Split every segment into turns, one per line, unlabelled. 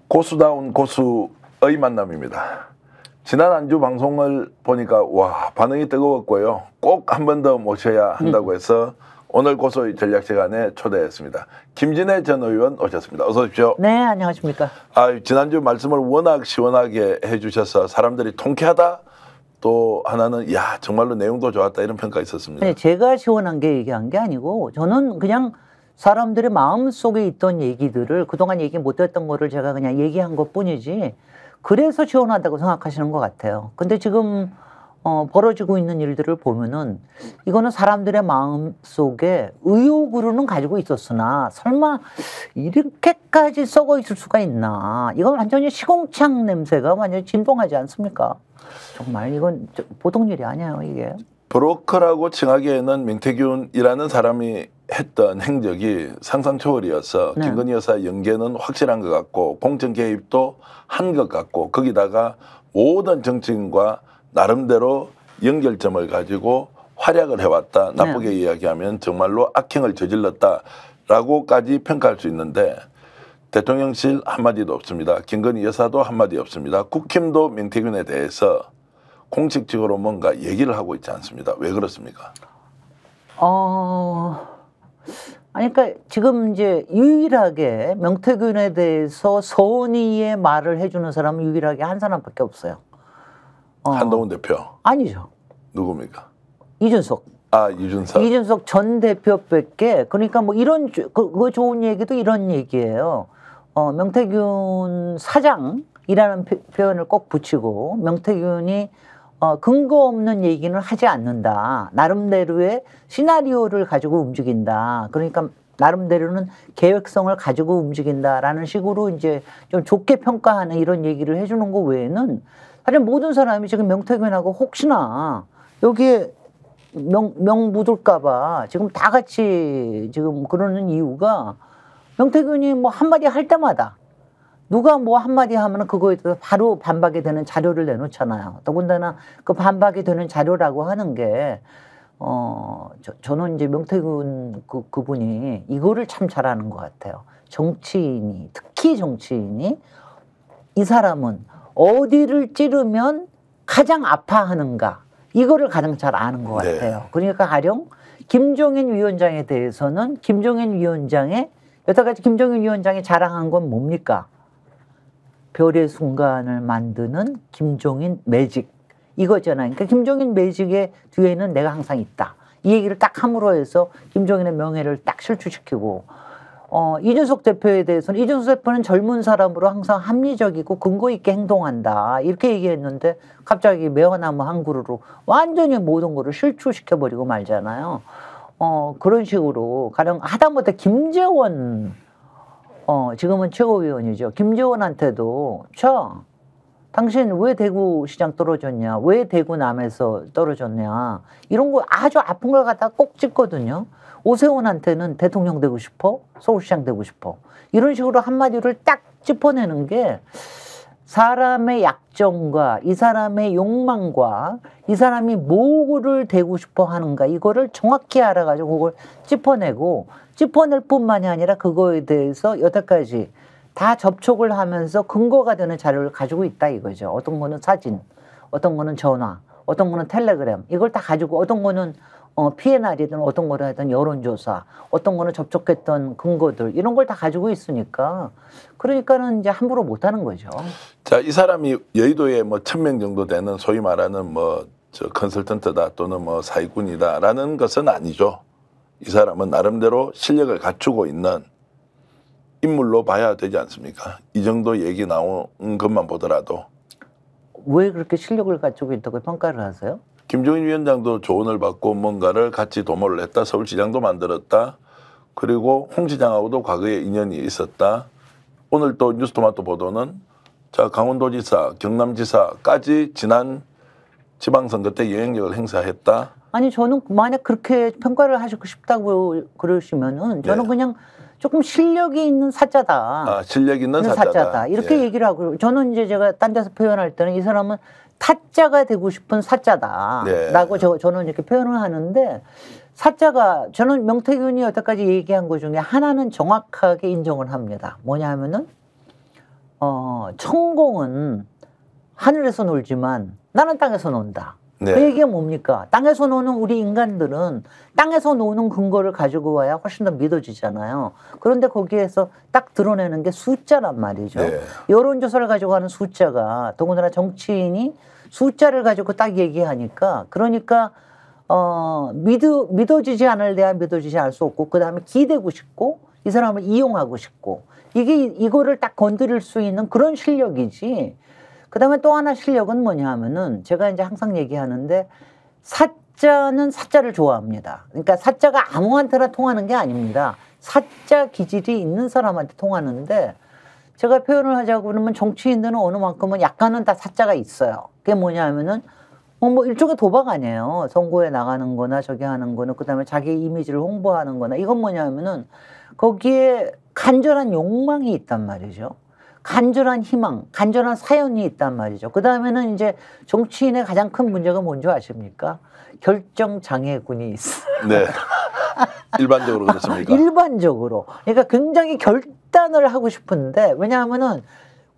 고수다운 고수의 만남입니다. 지난 안주 방송을 보니까 와 반응이 뜨거웠고요. 꼭 한 번 더 모셔야 한다고 해서 오늘 고수의 전략 시간에 초대했습니다. 김진애 전 의원 오셨습니다. 어서 오십시오.
네, 안녕하십니까.
지난주 말씀을 워낙 시원하게 해주셔서 사람들이 통쾌하다. 또 하나는 야 정말로 내용도 좋았다 이런 평가 있었습니다.
네, 제가 시원한 게 얘기한 게 아니고 저는 그냥 사람들의 마음속에 있던 얘기들을 그동안 얘기 못했던 거를 제가 그냥 얘기한 것뿐이지 그래서 시원하다고 생각하시는 것 같아요. 근데 지금 벌어지고 있는 일들을 보면은 이거는 사람들의 마음속에 의욕으로는 가지고 있었으나 설마 이렇게까지 썩어 있을 수가 있나. 이건 완전히 시궁창 냄새가 완전히 진동하지 않습니까? 정말 이건 보통 일이 아니에요, 이게.
브로커라고 칭하기에는 명태균이라는 사람이 했던 행적이 상상 초월이어서
네.
김건희 여사 연계는 확실한 것 같고 공천 개입도 한 것 같고 거기다가 모든 정치인과 나름대로 연결점을 가지고 활약을 해왔다. 나쁘게
네.
이야기하면 정말로 악행을 저질렀다라고까지 평가할 수 있는데 대통령실 한마디도 없습니다. 김건희 여사도 한마디 없습니다. 국힘도 명태균에 대해서 공식적으로 뭔가 얘기를 하고 있지 않습니다. 왜 그렇습니까?
아니, 그러니까 지금 이제 유일하게 명태균에 대해서 선의의 말을 해주는 사람은 유일하게 한 사람밖에 없어요.
한동훈 대표.
아니죠.
누굽니까?
이준석.
이준석.
이준석 전 대표밖에. 그러니까 뭐 이런 그 좋은 얘기도 이런 얘기예요. 명태균 사장이라는 표현을 꼭 붙이고 명태균이 근거 없는 얘기는 하지 않는다. 나름대로의 시나리오를 가지고 움직인다. 그러니까 나름대로는 계획성을 가지고 움직인다라는 식으로 이제 좀 좋게 평가하는 이런 얘기를 해주는 거 외에는 사실 모든 사람이 지금 명태균하고 혹시나 여기에 명 묻을까봐 지금 다 같이 지금 그러는 이유가 명태균이 뭐 한마디 할 때마다 누가 뭐 한마디 하면 그거에 대해서 바로 반박이 되는 자료를 내놓잖아요. 더군다나 그 반박이 되는 자료라고 하는 게, 저는 이제 명태균 그분이 이거를 참 잘하는 것 같아요. 정치인이, 특히 정치인이 이 사람은 어디를 찌르면 가장 아파하는가, 이거를 가장 잘 아는 것 같아요. 네. 그러니까 가령 김종인 위원장에 대해서는 김종인 위원장의 여태까지 김종인 위원장이 자랑한 건 뭡니까? 별의 순간을 만드는 김종인 매직 이거잖아요. 그러니까 김종인 매직의 뒤에는 내가 항상 있다. 이 얘기를 딱 함으로 해서 김종인의 명예를 딱 실추시키고 이준석 대표에 대해서는 이준석 대표는 젊은 사람으로 항상 합리적이고 근거 있게 행동한다. 이렇게 얘기했는데 갑자기 매화나무 한 그루로 완전히 모든 거를 실추시켜버리고 말잖아요. 그런 식으로 가령 하다못해 김재원 지금은 최고위원이죠. 김재원한테도 당신 왜 대구시장 떨어졌냐? 왜 대구남에서 떨어졌냐? 이런 거 아주 아픈 걸 갖다가 꼭 짚거든요. 오세훈한테는 대통령 되고 싶어? 서울시장 되고 싶어? 이런 식으로 한마디를 딱 짚어내는 게 사람의 약점과 이 사람의 욕망과 이 사람이 뭐를 되고 싶어 하는가 이거를 정확히 알아가지고 그걸 짚어낼 뿐만이 아니라 그거에 대해서 여태까지 다 접촉을 하면서 근거가 되는 자료를 가지고 있다 이거죠. 어떤 거는 사진, 어떤 거는 전화, 어떤 거는 텔레그램 이걸 다 가지고 어떤 거는 PNR이든 어떤 거를 하든 여론조사, 어떤 거는 접촉했던 근거들 이런 걸 다 가지고 있으니까 그러니까는 이제 함부로 못하는 거죠.
자, 이 사람이 여의도에 뭐 1000명 정도 되는 소위 말하는 컨설턴트다 또는 사기꾼이다라는 것은 아니죠. 이 사람은 나름대로 실력을 갖추고 있는 인물로 봐야 되지 않습니까? 이 정도 얘기 나온 것만 보더라도.
왜 그렇게 실력을 갖추고 있다고 평가를 하세요?
김종인 위원장도 조언을 받고 뭔가를 같이 도모를 했다. 서울시장도 만들었다. 그리고 홍 시장하고도 과거에 인연이 있었다. 오늘 또 뉴스토마토 보도는 강원도지사, 경남지사까지 지난 지방선거 때 영향력을 행사했다.
아니 저는 만약 그렇게 평가를 하시고 싶다고 그러시면은 저는 그냥 조금 실력이 있는 사자다.
실력 있는 사자다.
이렇게 얘기를 하고 저는 이제 제가 딴 데서 표현할 때는 이 사람은 타짜가 되고 싶은 사자다라고 저는 이렇게 표현을 하는데 사자가 저는 명태균이 여태까지 얘기한 것 중에 하나는 정확하게 인정을 합니다. 뭐냐 하면은 천공은 하늘에서 놀지만 나는 땅에서 논다.
네.
그 얘기가 뭡니까? 땅에서 노는 우리 인간들은 땅에서 노는 근거를 가지고 와야 훨씬 더 믿어지잖아요. 그런데 거기에서 딱 드러내는 게 숫자란 말이죠.
네.
여론조사를 가지고 하는 숫자가 더군다나 정치인이 숫자를 가지고 딱 얘기하니까 그러니까 믿어지지 않을 대한 믿어지지 않을 수 없고 그다음에 기대고 싶고 이 사람을 이용하고 싶고 이거를 딱 건드릴 수 있는 그런 실력이지. 그다음에 또 하나 실력은 뭐냐 하면은 제가 이제 항상 얘기하는데 사자는 사자를 좋아합니다. 그러니까 사자가 아무한테나 통하는 게 아닙니다. 사자 기질이 있는 사람한테 통하는데 제가 표현을 하자고 그러면 정치인들은 어느 만큼은 약간은 다 사자가 있어요. 그게 뭐냐 하면은 뭐 일종의 도박 아니에요. 선거에 나가는 거나 저기 하는 거는 그다음에 자기 이미지를 홍보하는 거나 이건 뭐냐 하면은 거기에 간절한 욕망이 있단 말이죠. 간절한 희망, 간절한 사연이 있단 말이죠. 그 다음에는 이제 정치인의 가장 큰 문제가 뭔지 아십니까? 결정 장애군이 있어요.
네. 일반적으로 그렇습니까?
일반적으로. 그러니까 굉장히 결단을 하고 싶은데 왜냐하면은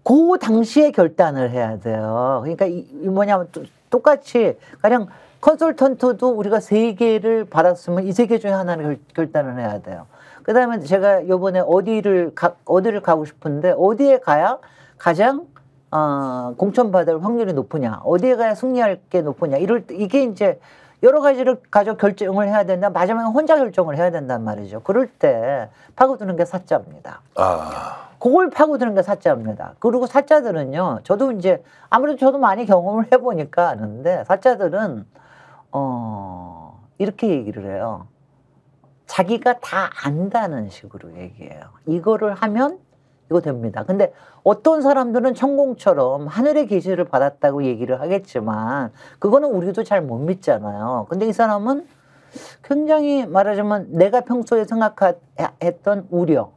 그 당시에 결단을 해야 돼요. 그러니까 이 뭐냐면 똑같이 가령 컨설턴트도 우리가 3개를 받았으면 이 3개 중에 하나를 결단을 해야 돼요. 그 다음에 제가 이번에 어디를 가고 싶은데 어디에 가야 가장 공천받을 확률이 높으냐, 어디에 가야 승리할 게 높으냐, 이게 이제 여러 가지를 가지고 결정을 해야 된다. 마지막에 혼자 결정을 해야 된단 말이죠. 그럴 때 파고드는 게 사자입니다. 그걸 파고드는 게 사자입니다. 그리고 사자들은요, 저도 이제 아무래도 저도 많이 경험을 해보니까 아는데 사자들은 이렇게 얘기를 해요. 자기가 다 안다는 식으로 얘기해요. 이거를 하면 이거 됩니다. 근데 어떤 사람들은 천공처럼 하늘의 계시를 받았다고 얘기를 하겠지만 그거는 우리도 잘 못 믿잖아요. 근데 이 사람은 굉장히 말하자면 내가 평소에 생각했던 우려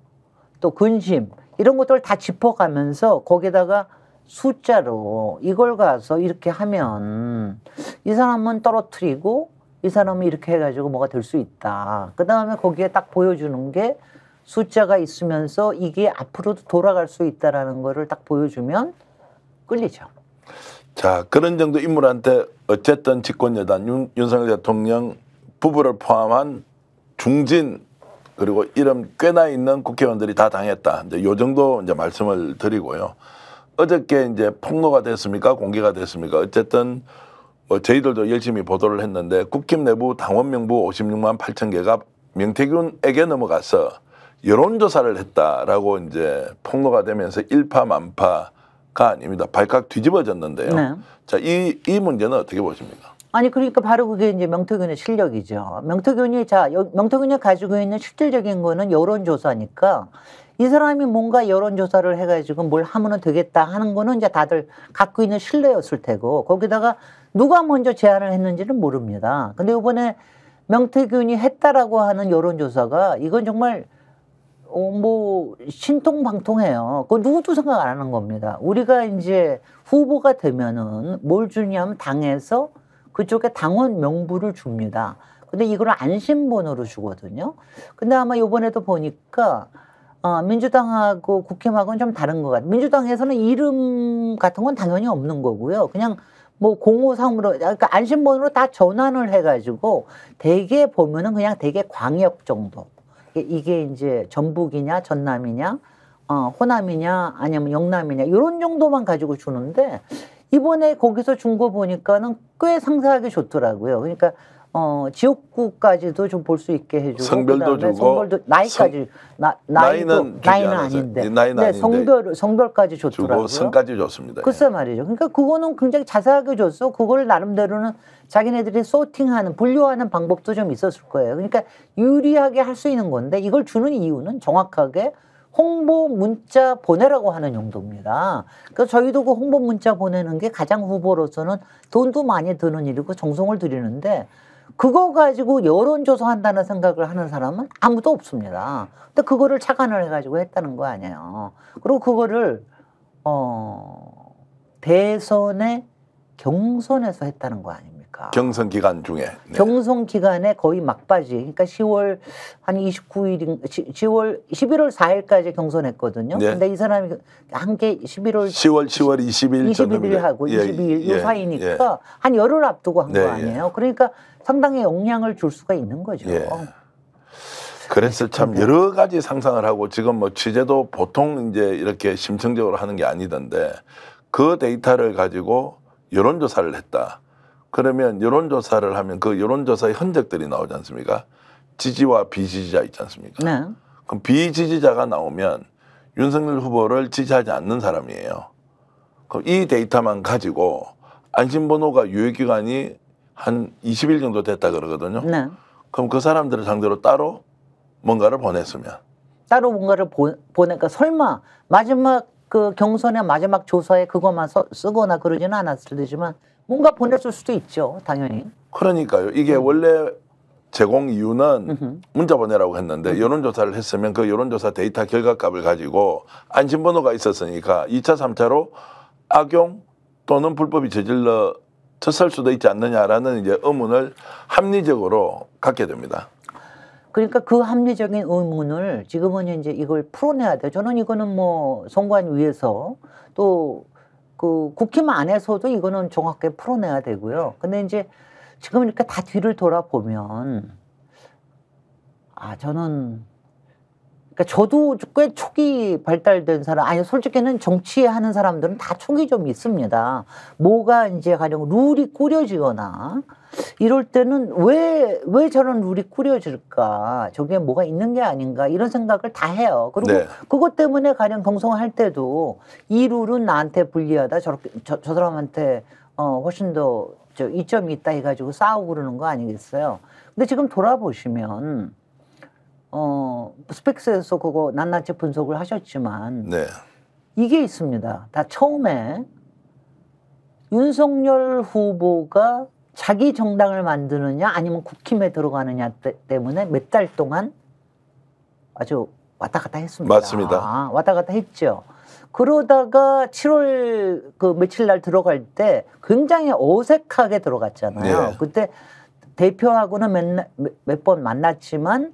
또 근심 이런 것들을 다 짚어가면서 거기다가 숫자로 이걸 가서 이렇게 하면 이 사람은 떨어뜨리고 이 사람은 이렇게 해가지고 뭐가 될 수 있다. 그 다음에 거기에 딱 보여주는 게 숫자가 있으면서 이게 앞으로도 돌아갈 수 있다라는 거를 딱 보여주면 끌리죠.
자, 그런 정도 인물한테 어쨌든 집권여당 윤석열 대통령 부부를 포함한 중진 그리고 이름 꽤나 있는 국회의원들이 다 당했다. 이제 요 정도 이제 말씀을 드리고요. 어저께 이제 폭로가 됐습니까? 공개가 됐습니까? 어쨌든 저희들도 열심히 보도를 했는데 국힘 내부 당원 명부 56만 8천 개가 명태균에게 넘어가서 여론조사를 했다라고 이제 폭로가 되면서 일파만파가 아닙니다. 발칵 뒤집어졌는데요.
네.
자, 이 문제는 어떻게 보십니까?
아니 그러니까 바로 그게 이제 명태균의 실력이죠. 명태균이 가지고 있는 실질적인 거는 여론조사니까 이 사람이 뭔가 여론조사를 해가지고 뭘 하면은 되겠다 하는 거는 이제 다들 갖고 있는 신뢰였을 테고 거기다가 누가 먼저 제안을 했는지는 모릅니다. 근데 이번에 명태균이 했다라고 하는 여론조사가 이건 정말 뭐 신통방통해요. 그거 누구도 생각 안 하는 겁니다. 우리가 이제 후보가 되면은 뭘 주냐면 당에서 그쪽에 당원 명부를 줍니다. 근데 이걸 안심번호로 주거든요. 근데 아마 이번에도 보니까 민주당하고 국힘하고는 좀 다른 것 같아요. 민주당에서는 이름 같은 건 당연히 없는 거고요. 그냥 뭐 053으로 그러니까 안심번호로 다 전환을 해가지고 대개 보면은 그냥 대개 광역 정도. 이게 이제 전북이냐 전남이냐 호남이냐 아니면 영남이냐 이런 정도만 가지고 주는데 이번에 거기서 준 거 보니까는 꽤 상세하게 좋더라고요. 그러니까 지역구까지도 좀 볼 수 있게 해주고
성별도 주고
성별도 나이까지 나이는 아닌데 네, 성별까지 좋더라고요.
주고 성까지 줬습니다.
글쎄 말이죠. 그러니까 그거는 굉장히 자세하게 줬어. 그걸 나름대로는 자기네들이 소팅하는 분류하는 방법도 좀 있었을 거예요. 그러니까 유리하게 할 수 있는 건데 이걸 주는 이유는 정확하게 홍보 문자 보내라고 하는 용도입니다. 그래서 저희도 그 홍보 문자 보내는 게 가장 후보로서는 돈도 많이 드는 일이고 정성을 들이는데 그거 가지고 여론조사 한다는 생각을 하는 사람은 아무도 없습니다. 근데 그거를 착안을 해가지고 했다는 거 아니에요. 그리고 그거를 대선에 경선에서 했다는 거 아닙니까? 아닙니까?
경선 기간 중에. 네.
경선 기간에 거의 막바지. 그러니까 10월 한 29일, 11월 4일까지 경선했거든요.
네.
근데 이 사람이 함께 10월
20일
21일 하고 22일 요 사이니까 한 열흘 앞두고 한 거
네,
아니에요. 그러니까 상당히 영향을 줄 수가 있는 거죠.
예. 그래서 참 여러 가지 상상을 하고 지금 뭐 취재도 보통 이제 이렇게 심층적으로 하는 게 아니던데 그 데이터를 가지고 여론조사를 했다. 그러면 여론조사를 하면 그 여론조사의 흔적들이 나오지 않습니까? 지지와 비지지자 있지 않습니까?
네.
그럼 비지지자가 나오면 윤석열 후보를 지지하지 않는 사람이에요. 그럼 이 데이터만 가지고 안심번호가 유효기간이 한 20일 정도 됐다 그러거든요.
네.
그럼 그 사람들을 상대로 따로 뭔가를 보냈으면.
따로 뭔가를 보내니까 설마 마지막 그 경선의 마지막 조사에 그것만 쓰거나 그러지는 않았을 테지만 뭔가 보냈을 수도 있죠. 당연히.
그러니까요. 이게 원래 제공 이유는 문자 보내라고 했는데 여론조사를 했으면 그 여론조사 데이터 결과값을 가지고 안심번호가 있었으니까 2차, 3차로 악용 또는 불법이 저질러졌을 수도 있지 않느냐라는 이제 의문을 합리적으로 갖게 됩니다.
그러니까 그 합리적인 의문을 지금은 이제 이걸 풀어내야 돼요. 저는 이거는 뭐 선관위에서 또 그 국힘 안에서도 이거는 정확하게 풀어내야 되고요. 근데 이제 지금 이렇게 다 뒤를 돌아보면 저는 그러니까 저도 꽤 촉이 발달된 사람, 아니 솔직히는 정치에 하는 사람들은 다 촉이 좀 있습니다. 뭐가 이제 가령 룰이 꾸려지거나 이럴 때는 왜 저런 룰이 꾸려질까? 저게 뭐가 있는 게 아닌가? 이런 생각을 다 해요. 그리고
네.
그것 때문에 가령 경선할 때도 이 룰은 나한테 불리하다. 저렇게 저 사람한테 훨씬 더 이점이 있다 해가지고 싸우고 그러는 거 아니겠어요? 근데 지금 돌아보시면 스펙스에서 그거 낱낱이 분석을 하셨지만
네. 이게
이게 있습니다. 다 처음에 윤석열 후보가 자기 정당을 만드느냐 아니면 국힘에 들어가느냐 때문에 몇 달 동안 아주 왔다 갔다 했습니다.
맞습니다.
왔다 갔다 했죠. 그러다가 7월 그 며칠 날 들어갈 때 굉장히 어색하게 들어갔잖아요.
네.
그때 대표하고는 몇 번 만났지만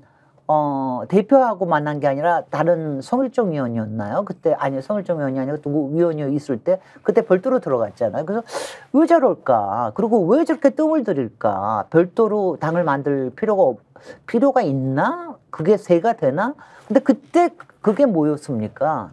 대표하고 만난 게 아니라 다른 성일종 위원이었나요? 그때 아니 성일종 위원이 아니라 누구 위원이 있을 때 그때 별도로 들어갔잖아요. 그래서 왜 저럴까? 그리고 왜 저렇게 뜸을 들일까? 별도로 당을 만들 필요가 있나? 그게 새가 되나? 근데 그때 그게 뭐였습니까?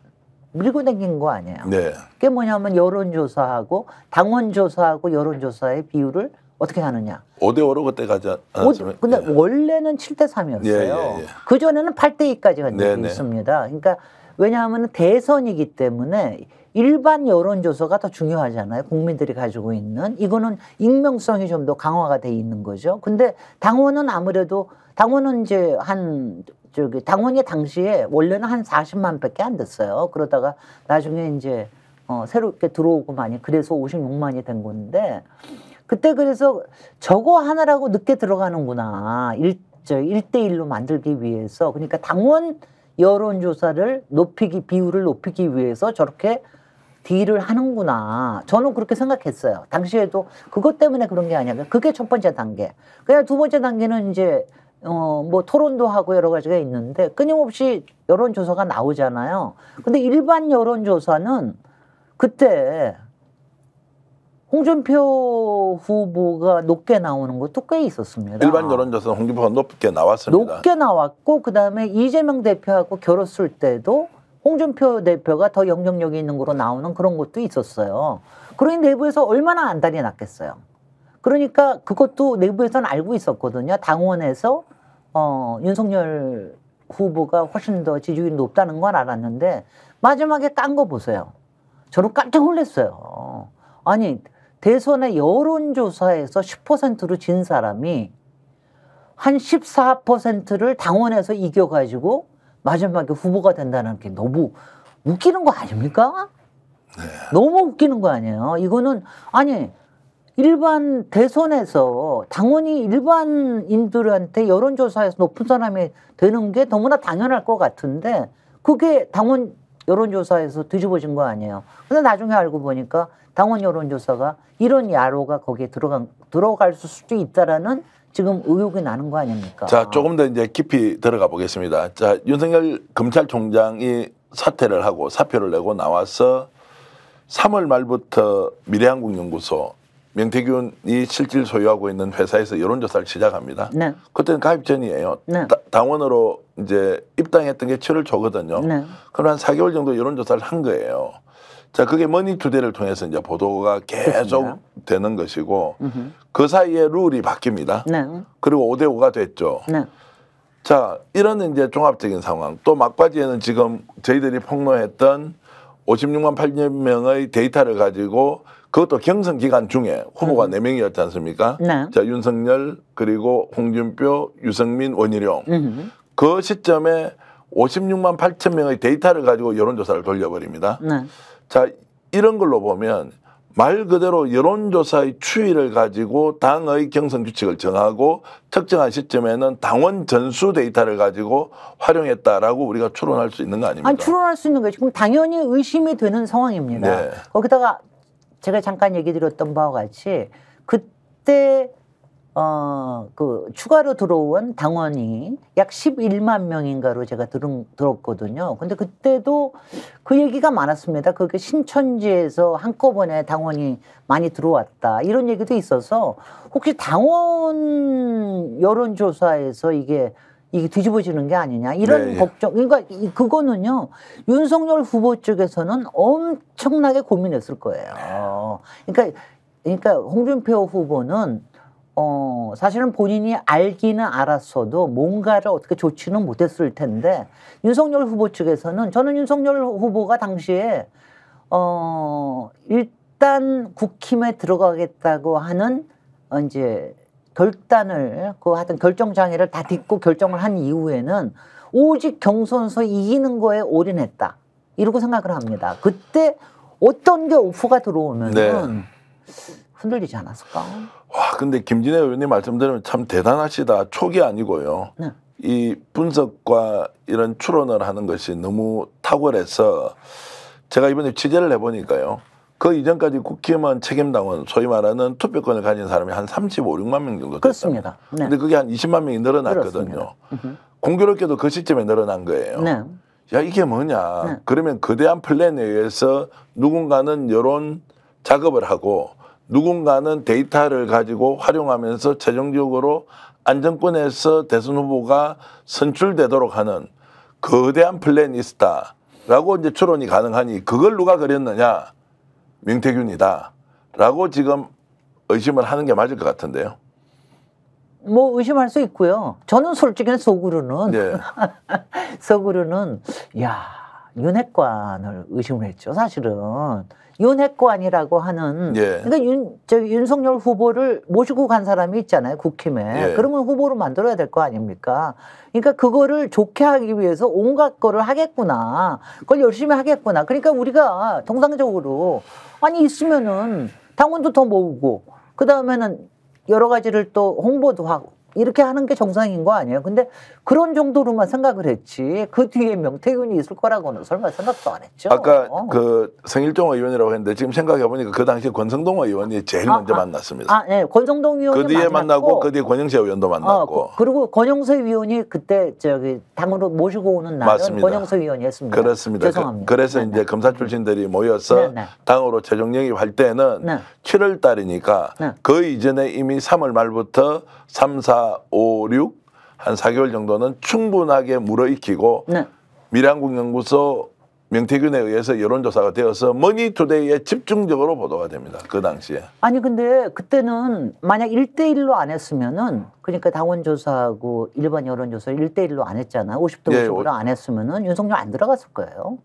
밀고 당긴 거 아니에요.
네.
그게 뭐냐면 여론조사하고 당원조사하고 여론조사의 비율을 어떻게 하느냐.
5대5로 그때 가지 않았습니까?
근데 원래는 7대3이었어요.
예.
그전에는 8대2까지 간 적이
네네.
있습니다. 그러니까 왜냐하면 대선이기 때문에 일반 여론조사가 더 중요하잖아요. 국민들이 가지고 있는. 이거는 익명성이 좀 더 강화가 돼 있는 거죠. 근데 당원은 아무래도 당원은 이제 당원이 당시에 원래는 한 40만 밖에 안 됐어요. 그러다가 나중에 이제 새롭게 들어오고 많이 그래서 56만이 된 건데 그때 그래서 저거 하나라고 늦게 들어가는구나. 1대1로 만들기 위해서. 그러니까 당원 여론조사를 비율을 높이기 위해서 저렇게 딜을 하는구나. 저는 그렇게 생각했어요. 당시에도 그것 때문에 그런 게 아니야. 그게 첫 번째 단계. 그냥 두 번째 단계는 이제 뭐 토론도 하고 여러 가지가 있는데 끊임없이 여론조사가 나오잖아요. 근데 일반 여론조사는 그때 홍준표 후보가 높게 나오는 것도 꽤 있었습니다.
일반 여론조사는 홍준표가 높게 나왔습니다.
높게 나왔고 그다음에 이재명 대표하고 결었을 때도 홍준표 대표가 더 영향력이 있는 거로 나오는 그런 것도 있었어요. 그러니 내부에서 얼마나 안달이 났겠어요. 그러니까 그것도 내부에서는 알고 있었거든요. 당원에서 윤석열 후보가 훨씬 더 지지율이 높다는 건 알았는데 마지막에 깐 거 보세요. 저는 깜짝 놀랐어요. 아니 대선의 여론조사에서 10%로 진 사람이 한 14%를 당원에서 이겨가지고 마지막에 후보가 된다는 게 너무 웃기는 거 아닙니까? 네. 너무 웃기는 거 아니에요. 이거는 아니 일반 대선에서 당원이 일반인들한테 여론조사에서 높은 사람이 되는 게 너무나 당연할 것 같은데 그게 당원 여론조사에서 뒤집어진 거 아니에요. 근데 나중에 알고 보니까 당원 여론조사가 이런 야로가 거기에 들어갈 수도 있다라는 지금 의혹이 나는 거 아닙니까?
자, 조금 더 이제 깊이 들어가 보겠습니다. 자, 윤석열 검찰총장이 사퇴를 하고 사표를 내고 나와서 3월 말부터 미래한국연구소 명태균이 실질 소유하고 있는 회사에서 여론조사를 시작합니다.
네.
그때는 가입 전이에요.
네.
당원으로 이제 입당했던 게 7월 초거든요.
네.
그럼 한 4개월 정도 여론조사를 한 거예요. 자, 그게 머니투데이를 통해서 이제 보도가 계속
그렇습니다.
되는 것이고 그 사이에 룰이 바뀝니다.
네.
그리고 5대5가 됐죠.
네.
자, 이런 이제 종합적인 상황. 또 막바지에는 지금 저희들이 폭로했던 56만 8천 명의 데이터를 가지고 그것도 경선 기간 중에 후보가 4명이었지 않습니까?
네.
자, 윤석열 그리고 홍준표, 유승민, 원희룡. 그 시점에 56만 8천 명의 데이터를 가지고 여론조사를 돌려버립니다.
네.
자, 이런 걸로 보면 말 그대로 여론조사의 추이를 가지고 당의 경선 규칙을 정하고 특정한 시점에는 당원 전수 데이터를 가지고 활용했다라고 우리가 추론할 수 있는 거 아닙니까?
아니, 추론할 수 있는 거죠. 지금 당연히 의심이 되는 상황입니다.
네.
거기다가 제가 잠깐 얘기 드렸던 바와 같이 그때 그 추가로 들어온 당원이 약 11만 명인가로 제가 들었거든요. 근데 그때도 그 얘기가 많았습니다. 그게 신천지에서 한꺼번에 당원이 많이 들어왔다. 이런 얘기도 있어서 혹시 당원 여론조사에서 이게 뒤집어지는 게 아니냐 이런
네, 예.
걱정. 그러니까 그거는요 윤석열 후보 쪽에서는 엄청나게 고민했을 거예요. 그러니까 홍준표 후보는 사실은 본인이 알기는 알았어도 뭔가를 어떻게 좋지는 못했을 텐데 윤석열 후보 측에서는 저는 윤석열 후보가 당시에 일단 국힘에 들어가겠다고 하는 이제 결단을 하여튼 결정 장애를 다 딛고 결정을 한 이후에는 오직 경선에서 이기는 거에 올인했다 이러고 생각을 합니다. 그때 어떤 게 오프가 들어오면은
네.
흔들리지 않았을까?
와, 근데 김진애 의원님 말씀 들으면 참 대단하시다. 촉이 아니고요.
네.
이 분석과 이런 추론을 하는 것이 너무 탁월해서 제가 이번에 취재를 해보니까요. 그 이전까지 국힘은 책임당원, 소위 말하는 투표권을 가진 사람이 한 35, 6만 명 정도 됐습니다.
그렇습니다. 네.
근데 그게 한 20만 명이 늘어났거든요. 공교롭게도 그 시점에 늘어난 거예요.
네.
야, 이게 뭐냐.
네.
그러면 거대한 플랜에 의해서 누군가는 여론 작업을 하고 누군가는 데이터를 가지고 활용하면서 최종적으로 안정권에서 대선 후보가 선출되도록 하는 거대한 플랜이 있다라고 이제 추론이 가능하니 그걸 누가 그렸느냐? 명태균이다. 라고 지금 의심을 하는 게 맞을 것 같은데요.
뭐 의심할 수 있고요. 저는 솔직히 속으로는
네.
속으로는 야 윤핵관을 의심을 했죠. 사실은 윤핵관이라고 하는
예.
그러니까 윤석열 후보를 모시고 간 사람이 있잖아요. 국힘에.
예.
그러면 후보로 만들어야 될 거 아닙니까? 그러니까 그거를 좋게 하기 위해서 온갖 거를 하겠구나. 그걸 열심히 하겠구나. 그러니까 우리가 통상적으로 아니 있으면은 당원도 더 모으고 그다음에는 여러 가지를 또 홍보도 하고 이렇게 하는 게 정상인 거 아니에요? 근데 그런 정도로만 생각을 했지 그 뒤에 명태균이 있을 거라고는 설마 생각도 안 했죠.
아까 그 성일종 의원이라고 했는데 지금 생각해 보니까 그 당시에 권성동 의원이 제일 먼저 만났습니다.
네, 권성동 의원이
그 뒤에 만나고 그 뒤에 권영세 의원도 만났고.
그리고 권영세 의원이 그때 당으로 모시고 오는 날은
맞습니다.
권영세 의원이 했습니다.
그렇습니다.
죄송합니다.
그래서
네,
이제 검사 출신들이 모여서
네.
당으로 최종 영입할 때는
네.
7월 달이니까
네.
그 이전에 이미 3월 말부터 3, 4, 5, 6 한 4개월 정도는 충분하게 물어익히고
네.
미래한국연구소 명태균에 의해서 여론조사가 되어서 머니투데이에 집중적으로 보도가 됩니다. 그 당시에.
아니 근데 그때는 만약 1대1로 안 했으면은 그러니까 당원조사하고 일반 여론조사 1대1로 안 했잖아. 50대 50으로 안 했으면은 윤석열 안 들어갔을 거예요.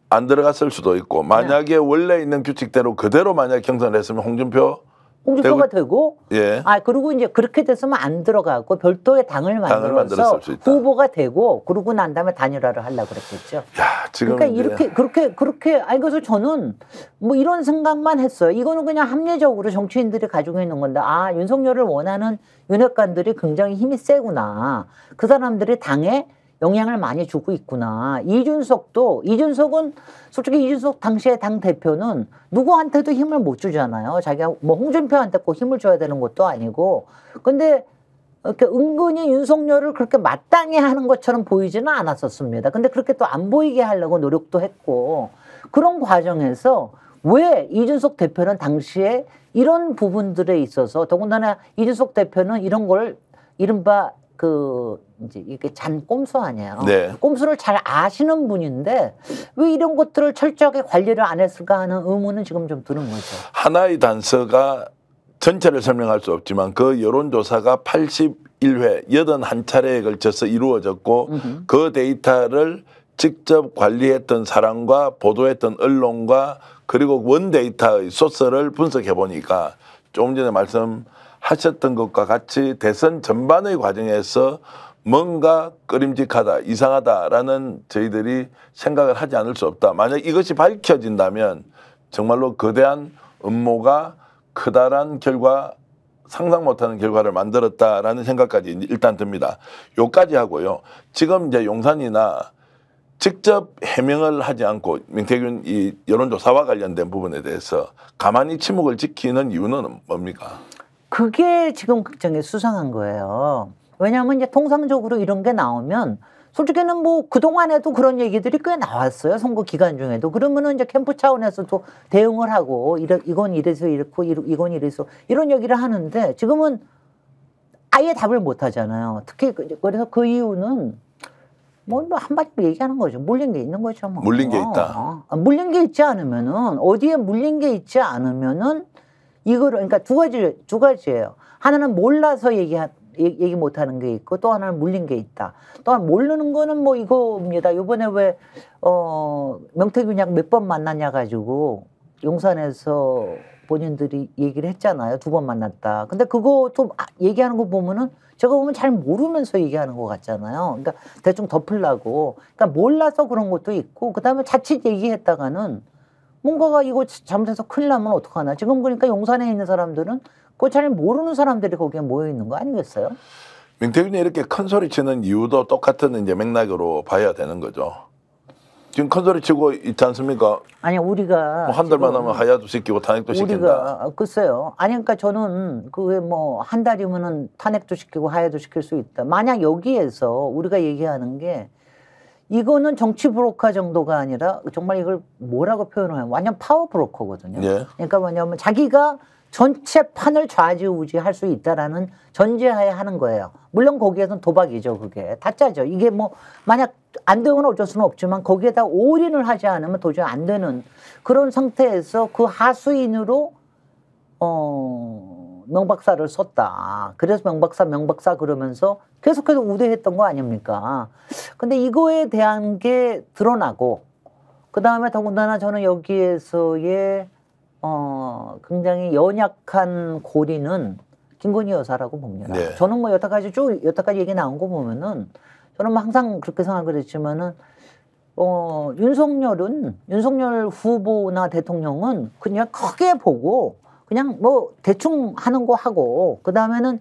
안 들어갔을 수도 있고 만약에 원래 있는 규칙대로 그대로 만약 경선을 했으면 홍준표가
되고
예.
그리고 이제 그렇게 됐으면 안 들어가고 별도의 당을 만들어서
만들었을 수 있다.
후보가 되고 그러고 난 다음에 단일화를 하려고 그랬겠죠.
야, 지금
그러니까 그렇게 그래서 저는 뭐 이런 생각만 했어요. 이거는 그냥 합리적으로 정치인들이 가지고 있는 건데 윤석열을 원하는 윤핵관들이 굉장히 힘이 세구나. 그 사람들이 당에 영향을 많이 주고 있구나. 이준석은 솔직히 이준석 당시에 당 대표는 누구한테도 힘을 못 주잖아요. 자기가 뭐 홍준표한테 꼭 힘을 줘야 되는 것도 아니고. 근데 이렇게 은근히 윤석열을 그렇게 마땅히 하는 것처럼 보이지는 않았었습니다. 근데 그렇게 또 안 보이게 하려고 노력도 했고, 그런 과정에서 왜 이준석 대표는 당시에 이런 부분들에 있어서, 더군다나 이준석 대표는 이런 걸 이른바 이제 이게 잔 꼼수 아니에요.
네.
꼼수를 잘 아시는 분인데 왜 이런 것들을 철저하게 관리를 안 했을까 하는 의문은 지금 좀 드는 거죠.
하나의 단서가 전체를 설명할 수 없지만 그 여론조사가 81회 81차례에 걸쳐서 이루어졌고 그 데이터를 직접 관리했던 사람과 보도했던 언론과 그리고 원데이터의 소스를 분석해 보니까 조금 전에 말씀하셨던 것과 같이 대선 전반의 과정에서 뭔가 꺼림직하다, 이상하다라는 저희들이 생각을 하지 않을 수 없다. 만약 이것이 밝혀진다면 정말로 거대한 음모가 크다란 결과, 상상 못하는 결과를 만들었다라는 생각까지 일단 듭니다. 요까지 하고요. 지금 이제 용산이나 직접 해명을 하지 않고 명태균 이 여론조사와 관련된 부분에 대해서 가만히 침묵을 지키는 이유는 뭡니까?
그게 지금 굉장히 수상한 거예요. 왜냐하면 이제 통상적으로 이런 게 나오면 솔직히는 뭐 그동안에도 그런 얘기들이 꽤 나왔어요. 선거 기간 중에도. 그러면은 이제 캠프 차원에서도 대응을 하고 이건 이래서 이렇고 이건 이래서 이런 얘기를 하는데 지금은 아예 답을 못 하잖아요. 특히 그래서 그 이유는 뭐 한마디로 얘기하는 거죠. 물린 게 있는 거죠. 뭐.
물린 게 있다.
물린 게 있지 않으면은 어디에 물린 게 있지 않으면은 이거를 그러니까 두 가지예요. 하나는 몰라서 얘기 못 하는 게 있고 또 하나는 물린 게 있다. 또한 모르는 거는 뭐 이거입니다. 요번에 왜 명태균 양 몇 번 만났냐 가지고 용산에서 본인들이 얘기를 했잖아요. 2번 만났다. 근데 그거 또 얘기하는 거 보면은 제가 보면 잘 모르면서 얘기하는 것 같잖아요. 그러니까 대충 덮으려고. 그러니까 몰라서 그런 것도 있고 그다음에 자칫 얘기했다가는 뭔가가 이거 잘못해서 큰일 나면 어떡하나. 지금 보니까 용산에 있는 사람들은 그거 잘 모르는 사람들이 거기에 모여 있는 거 아니겠어요?
명태균이 이렇게 큰 소리 치는 이유도 똑같은 이제 맥락으로 봐야 되는 거죠. 지금 큰 소리 치고 있지 않습니까?
아니 우리가
뭐 한 달만 하면 하야도 시키고 탄핵도 시킨다.
우리가 글쎄요. 아니 그러니까 저는 그게 뭐 한 달이면은 탄핵도 시키고 하야도 시킬 수 있다. 만약 여기에서 우리가 얘기하는 게 이거는 정치 브로커 정도가 아니라 정말 이걸 뭐라고 표현하면 완전 파워 브로커거든요.
예.
그러니까 뭐냐면 자기가 전체 판을 좌지우지할 수 있다라는 전제하에 하는 거예요. 물론 거기에서는 도박이죠. 그게 타짜죠. 이게 뭐 만약 안 되면 어쩔 수는 없지만 거기에다 올인을 하지 않으면 도저히 안 되는 그런 상태에서 그 하수인으로 명박사를 썼다. 그래서 명박사 그러면서 계속해서 우대했던 거 아닙니까? 근데 이거에 대한 게 드러나고 그다음에 더군다나 저는 여기에서의 굉장히 연약한 고리는 김건희 여사라고 봅니다.
네.
저는 뭐 여태까지 얘기 나온 거 보면은 저는 뭐 항상 그렇게 생각을 했지만은 윤석열 후보나 대통령은 그냥 크게 보고 그냥 뭐 대충 하는 거 하고 그다음에는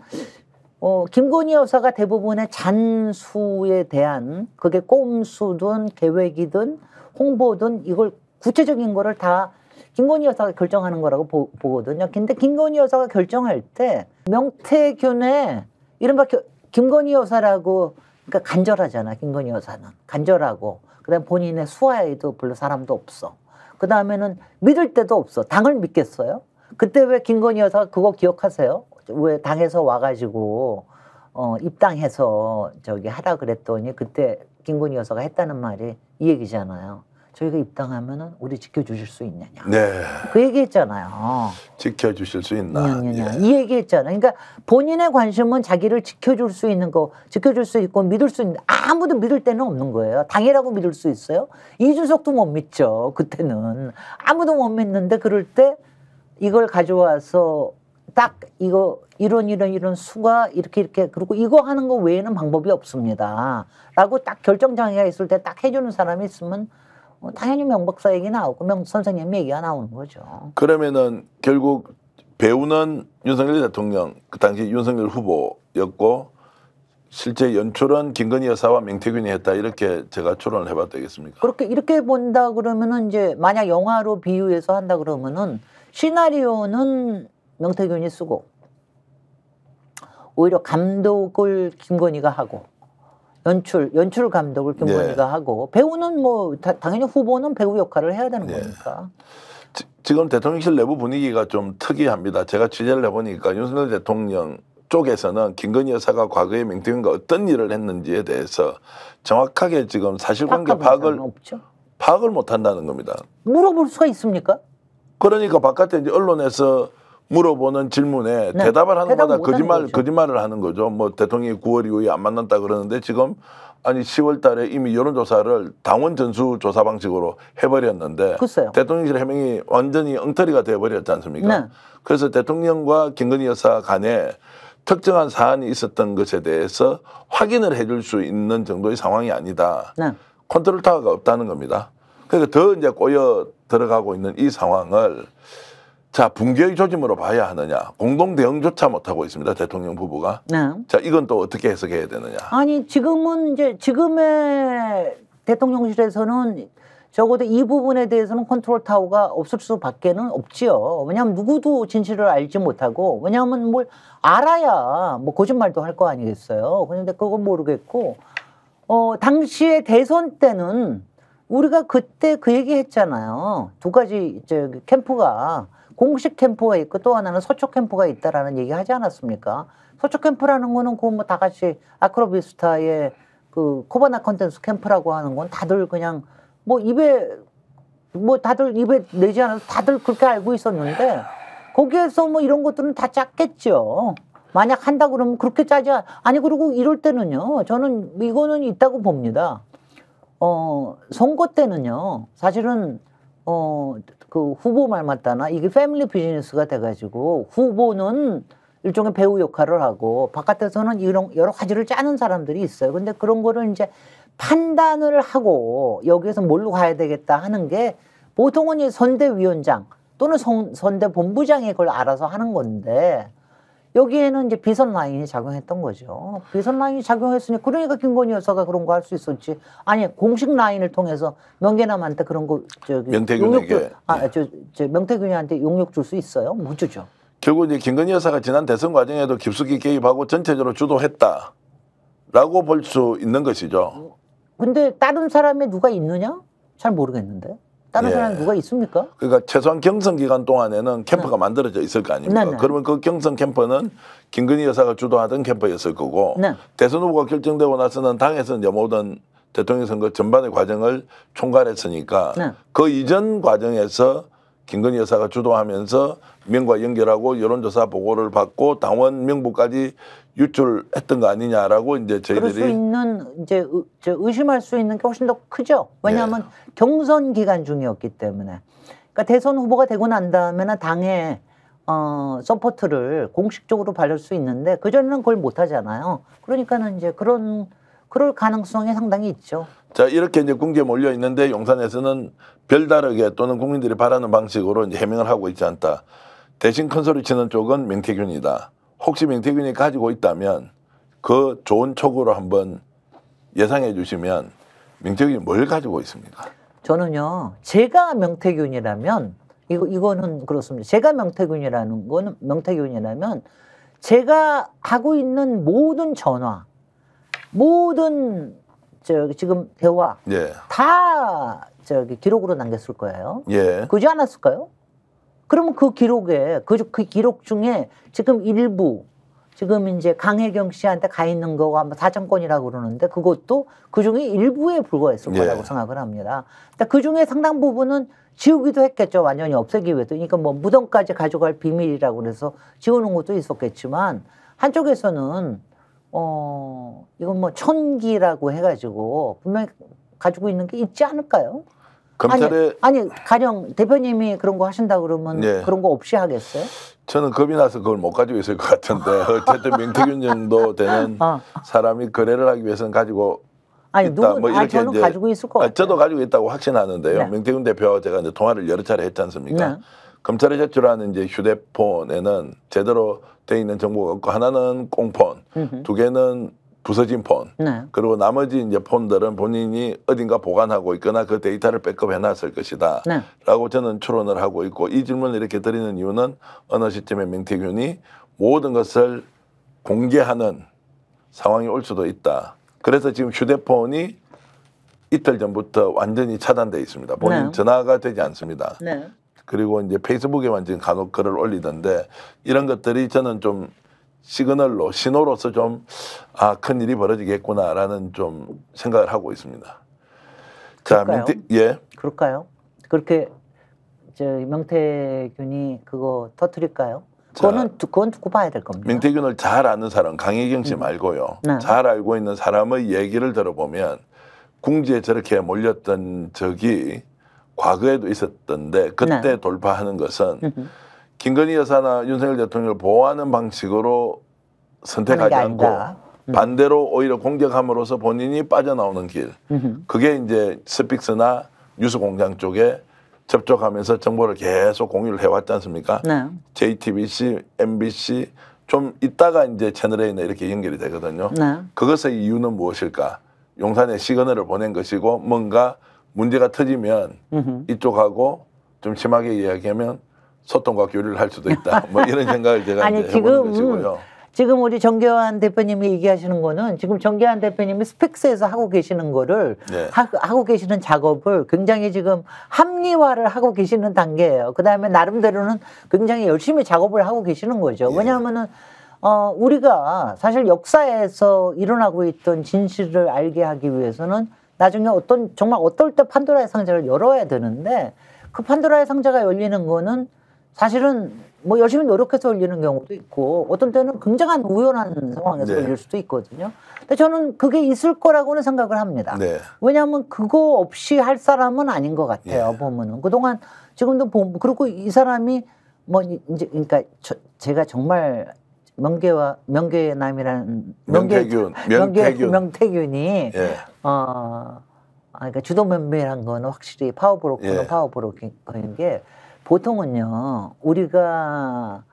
김건희 여사가 대부분의 잔수에 대한 그게 꼼수든 계획이든 홍보든 이걸 구체적인 거를 다 김건희 여사가 결정하는 거라고 보거든요. 근데 김건희 여사가 결정할 때 명태균의 이른바 김건희 여사라고 그러니까 간절하잖아. 김건희 여사는 간절하고 그다음 본인의 수하에도 별로 사람도 없어. 그다음에는 믿을 데도 없어. 당을 믿겠어요? 그때 왜 김건희 여사가 그거 기억하세요? 왜 당에서 와가지고 입당해서 저기 하라 그랬더니 그때 김건희 여사가 했다는 말이 이 얘기잖아요. 저희가 입당하면은 우리 지켜주실 수 있느냐.
네.
그 얘기했잖아요.
지켜주실 수 있나. 예.
이 얘기했잖아요. 그러니까 본인의 관심은 자기를 지켜줄 수 있는 거, 지켜줄 수 있고 믿을 수 있는 아무도 믿을 데는 없는 거예요. 당이라고 믿을 수 있어요? 이준석도 못 믿죠. 그때는 아무도 못 믿는데 그럴 때 이걸 가져와서 딱 이거 이런 수가 이렇게 그리고 이거 하는 거 외에는 방법이 없습니다. 라고 딱 결정 장애가 있을 때 딱 해주는 사람이 있으면 당연히 명박사 얘기 나오고 선생님 얘기가 나오는 거죠.
그러면은 결국 배우는 윤석열 대통령 그 당시 윤석열 후보였고 실제 연출은 김건희 여사와 명태균이 했다 이렇게 제가 추론을 해봐도 되겠습니까?
그렇게 이렇게 본다 그러면은 이제 만약 영화로 비유해서 한다 그러면은 시나리오는 명태균이 쓰고 오히려 감독을 김건희가 하고 연출 감독을 김건희가 하고 배우는 뭐 당연히 후보는 배우 역할을 해야 되는 거니까.
지금 대통령실 내부 분위기가 좀 특이합니다. 제가 취재를 해보니까 윤석열 대통령 쪽에서는 김건희 여사가 과거에 명태균과 어떤 일을 했는지에 대해서 정확하게 지금 사실관계 파악을 못한다는 겁니다.
물어볼 수가 있습니까?
그러니까 바깥에 이제 언론에서 물어보는 질문에 대답을 하는 거다 거짓말을 하는 거죠. 뭐 대통령이 9월 이후에 안 만났다 그러는데 지금 아니 10월 달에 이미 여론조사를 당원 전수 조사 방식으로 해버렸는데
글쎄요.
대통령실 해명이 완전히 엉터리가 돼버렸지 않습니까? 그래서 대통령과 김건희 여사 간에 특정한 사안이 있었던 것에 대해서 확인을 해줄 수 있는 정도의 상황이 아니다. 컨트롤 타워가 없다는 겁니다. 그러니까 더 이제 꼬여 들어가고 있는 이 상황을 자 붕괴의 조짐으로 봐야 하느냐. 공동 대응조차 못하고 있습니다. 대통령 부부가. 자 이건 또 어떻게 해석해야 되느냐.
아니 지금은 이제 지금의 대통령실에서는 적어도 이 부분에 대해서는 컨트롤 타워가 없을 수밖에는 없지요. 왜냐하면 누구도 진실을 알지 못하고 왜냐하면 뭘 알아야 뭐 거짓말도 할 거 아니겠어요. 그런데 그건 모르겠고 당시에 대선 때는 우리가 그때 그 얘기 했잖아요. 두 가지 캠프가 공식 캠프가 있고 또 하나는 서초 캠프가 있다라는 얘기 하지 않았습니까? 서초 캠프라는 거는 그 뭐 다 같이 아크로비스타의 그 코바나 컨텐츠 캠프라고 하는 건 다들 그냥 뭐 다들 입에 내지 않아서 다들 그렇게 알고 있었는데 거기에서 뭐 이런 것들은 다 짰겠죠. 만약 한다 그러면 그렇게 짜지 아니 그리고 이럴 때는요. 저는 이거는 있다고 봅니다. 선거 때는요. 사실은 그 후보 말 맞다나 이게 패밀리 비즈니스가 돼가지고 후보는 일종의 배우 역할을 하고 바깥에서는 이런 여러 가지를 짜는 사람들이 있어요. 근데 그런 거를 이제 판단을 하고 여기에서 뭘로 가야 되겠다 하는 게 보통은 이 선대위원장 또는 선대본부장이 그걸 알아서 하는 건데 여기에는 이제 비선 라인이 작용했던 거죠. 비선 라인이 작용했으니 그러니까 김건희 여사가 그런 거 할 수 있었지. 아니 공식 라인을 통해서 명계남한테 그런 거
명태균에게
명태균이한테 용역 줄 수 있어요? 못 주죠.
결국 이제 김건희 여사가 지난 대선 과정에도 깊숙이 개입하고 전체적으로 주도했다라고 볼 수 있는 것이죠.
근데 다른 사람이 누가 있느냐? 잘 모르겠는데. 다른 사람이 누가 있습니까?
그러니까 최소한 경선 기간 동안에는 캠프가 만들어져 있을 거 아닙니까? 그러면 그 경선 캠프는 김건희 여사가 주도하던 캠프였을 거고 대선 후보가 결정되고 나서는 당에서 이제 모든 대통령 선거 전반의 과정을 총괄했으니까 그 이전 과정에서 김건희 여사가 주도하면서 명과 연결하고 여론조사 보고를 받고 당원 명부까지 유출했던 거 아니냐라고 이제 저희들이
그럴 수 있는 이제 의심할 수 있는 게 훨씬 더 크죠. 왜냐하면 경선 기간 중이었기 때문에. 그러니까 대선 후보가 되고 난 다음에는 당의 서포트를 공식적으로 받을 수 있는데 그 전에는 그걸 못 하잖아요. 그러니까는 이제 그럴 가능성이 상당히 있죠.
자 이렇게 이제 궁지에 몰려 있는데 용산에서는 별다르게 또는 국민들이 바라는 방식으로 이제 해명을 하고 있지 않다. 대신 큰 소리 치는 쪽은 명태균이다. 혹시 명태균이 가지고 있다면 그 좋은 촉으로 한번 예상해 주시면 명태균이 뭘 가지고 있습니까?
저는요. 제가 명태균이라면 이거는 그렇습니다. 제가 명태균이라면 제가 하고 있는 모든 전화, 모든 지금 대화 다 기록으로 남겼을 거예요. 그러지 않았을까요? 그러면 그 기록에 그 기록 중에 지금 일부 지금 이제 강혜경 씨한테 가 있는 거가 사정권이라고 그러는데 그것도 그 중에 일부에 불과했을 거라고 생각을 합니다. 그 중에 상당 부분은 지우기도 했겠죠. 완전히 없애기 위해서. 그러니까 뭐 무덤까지 가져갈 비밀이라고 그래서 지우는 것도 있었겠지만 한쪽에서는 이건 뭐 천기라고 해가지고 분명히 가지고 있는 게 있지 않을까요? 아니 가령 대표님이 그런 거 하신다 그러면 그런 거 없이 하겠어요?
저는 겁이 나서 그걸 못 가지고 있을 것 같은데 어쨌든 명태균 정도 되는 사람이 거래를 하기 위해서는 가지고 있다. 뭐 이렇게
저는
이제
가지고 있을 것 같아요.
저도 가지고 있다고 확신하는데요. 명태균 대표와 제가 이제 통화를 여러 차례 했지 않습니까? 검찰에 제출하는 이제 휴대폰에는 제대로 돼 있는 정보가 없고 하나는 꽁폰, 두 개는 부서진 폰,
네.
그리고 나머지 이제 폰들은 본인이 어딘가 보관하고 있거나 그 데이터를 백업해 놨을 것이다.
네.
라고 저는 추론을 하고 있고, 이 질문을 이렇게 드리는 이유는 어느 시점에 명태균이 모든 것을 공개하는 상황이 올 수도 있다. 그래서 지금 휴대폰이 이틀 전부터 완전히 차단돼 있습니다. 본인
네.
전화가 되지 않습니다.
네.
그리고 이제 페이스북에만 지금 간혹 글을 올리던데, 이런 것들이 저는 좀 시그널로, 신호로서 좀, 아, 큰 일이 벌어지겠구나라는 좀 생각을 하고 있습니다. 자,
그럴까요?
예.
그럴까요? 그렇게 명태균이 그거 터뜨릴까요?
자,
그건 두고 봐야 될 겁니다.
명태균을 잘 아는 사람, 강혜경 씨 말고요.
네.
잘 알고 있는 사람의 얘기를 들어보면 궁지에 저렇게 몰렸던 적이 과거에도 있었던데, 그때
네.
돌파하는 것은 김건희 여사나 윤석열 대통령을 보호하는 방식으로 선택하지
하는 게
않고
아니다.
반대로 오히려 공격함으로써 본인이 빠져나오는 길. 그게 이제 스픽스나 뉴스공장 쪽에 접촉하면서 정보를 계속 공유를 해왔지 않습니까?
네.
JTBC, MBC 좀 있다가 이제 채널A나 이렇게 연결이 되거든요.
네.
그것의 이유는 무엇일까? 용산에 시그널을 보낸 것이고, 뭔가 문제가 터지면 이쪽하고 좀 심하게 이야기하면 소통과 교류를 할 수도 있다. 뭐 이런 생각을 제가
아니,
이제 해보는 것이고요.
지금 우리 정계환 대표님이 얘기하시는 거는 지금 정계환 대표님이 스펙스에서 하고 계시는 거를
네.
하고 계시는 작업을 굉장히 지금 합리화를 하고 계시는 단계예요. 그다음에 나름대로는 굉장히 열심히 작업을 하고 계시는 거죠.
예.
왜냐하면은 우리가 사실 역사에서 일어나고 있던 진실을 알게 하기 위해서는 나중에 정말 어떨 때 판도라의 상자를 열어야 되는데, 그 판도라의 상자가 열리는 거는 사실은 뭐 열심히 노력해서 열리는 경우도 있고, 어떤 때는 굉장한 우연한 상황에서
네.
열릴 수도 있거든요. 근데 저는 그게 있을 거라고는 생각을 합니다.
네.
왜냐하면 그거 없이 할 사람은 아닌 것 같아요.
예.
보면은 그동안 지금도 그리고 이 사람이 뭐 이제 그러니까 제가 정말 명계남이라는 명태균이
예.
그러니까 주도 면밀한 거는 확실히 파워브로커는
예.
파워브로커인 게, 보통은요 우리가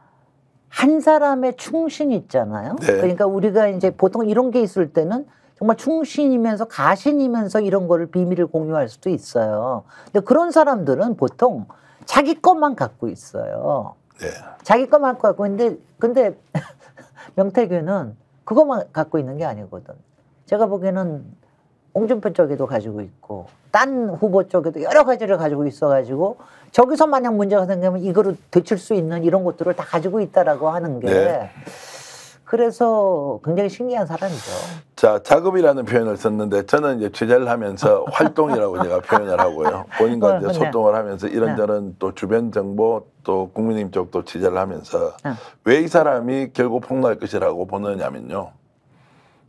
한 사람의 충신이 있잖아요.
네.
그러니까 우리가 이제 보통 이런 게 있을 때는 정말 충신이면서 가신이면서 이런 거를 비밀을 공유할 수도 있어요. 근데 그런 사람들은 보통 자기 것만 갖고 있어요.
네.
자기 것만 갖고 있는데, 근데 명태균은 그것만 갖고 있는 게 아니거든. 제가 보기에는 홍준표 쪽에도 가지고 있고, 딴 후보 쪽에도 여러 가지를 가지고 있어가지고, 저기서 만약 문제가 생기면 이거를 되칠 수 있는 이런 것들을 다 가지고 있다라고 하는 게,
네.
그래서 굉장히 신기한 사람이죠.
자, 작업이라는 표현을 썼는데, 저는 이제 취재를 하면서 활동이라고 제가 표현을 하고요. 본인과 이제
네.
소통을 하면서 이런저런 또 주변 정보, 또 국민의힘 쪽도 취재를 하면서 왜 이 사람이 결국 폭로할 것이라고 보느냐면요.